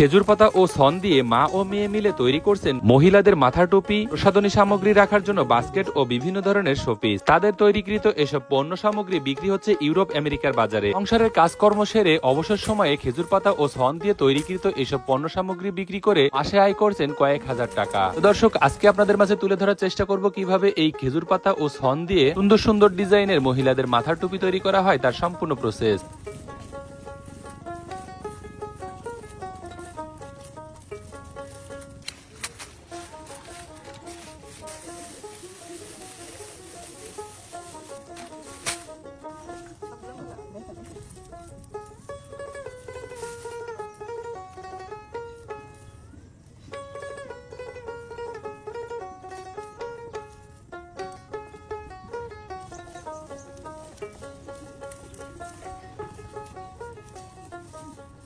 খেজুর পাতা ও সন দিয়ে মা ও মেয়ে মিলে তৈরি করছেন মহিলাদের মাথার টুপি, প্রসাধনী সামগ্রী রাখার জন্য বাস্কেট ও বিভিন্ন ধরনের শোপিস। তাদের তৈরিকৃত এসব পণ্য সামগ্রী বিক্রি হচ্ছে ইউরোপ আমেরিকার বাজারে। সংসারের কাজকর্ম সেরে অবসর সময়ে খেজুর পাতা ও সন দিয়ে তৈরিকৃত এসব পণ্য সামগ্রী বিক্রি করে মাসে আয় করছেন কয়েক হাজার টাকা। দর্শক, আজকে আপনাদের মাঝে তুলে ধরার চেষ্টা করব কিভাবে এই খেজুর পাতা ও সন দিয়ে সুন্দর সুন্দর ডিজাইনের মহিলাদের মাথার টুপি তৈরি করা হয়, তার সম্পূর্ণ প্রসেস।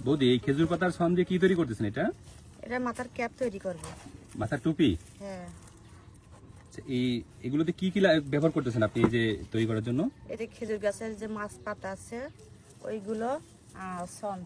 বৌদি, এই খেজুর পাতার সন দিয়ে কি তৈরি করতেছেন? এটা মাথার ক্যাপ তৈরি করব। মাথার টুপি? হ্যাঁ। এগুলোতে কি কি ব্যবহার করতেছেন আপনি এই যে তৈরি করার জন্য? এটা খেজুর গাছের যে মাছ পাতা আছে ওইগুলো আর সন।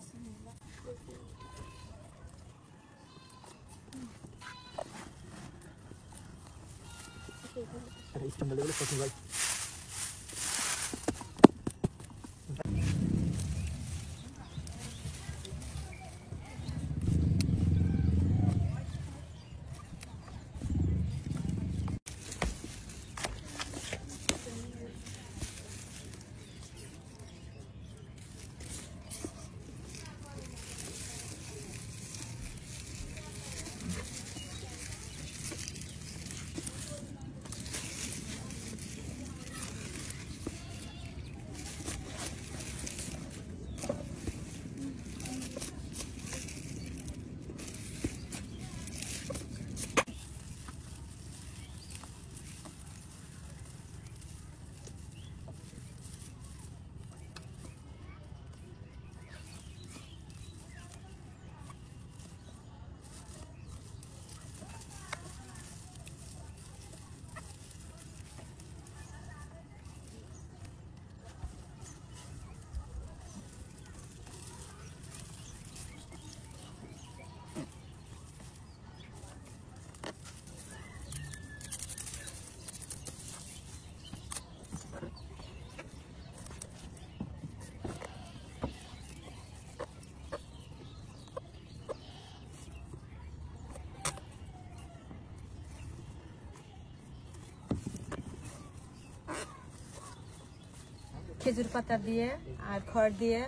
খেজুর পাতা দিয়ে আর খড় দিয়ে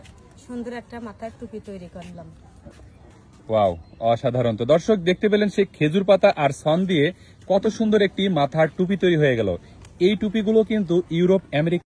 সুন্দর একটা মাথার টুপি তৈরি করলাম। ওয়াও, অসাধারণ। তো দর্শক, দেখতে পেলেন সেই খেজুর পাতা আর সন দিয়ে কত সুন্দর একটি মাথার টুপি তৈরি হয়ে গেল। এই টুপিগুলো কিন্তু ইউরোপ আমেরিকা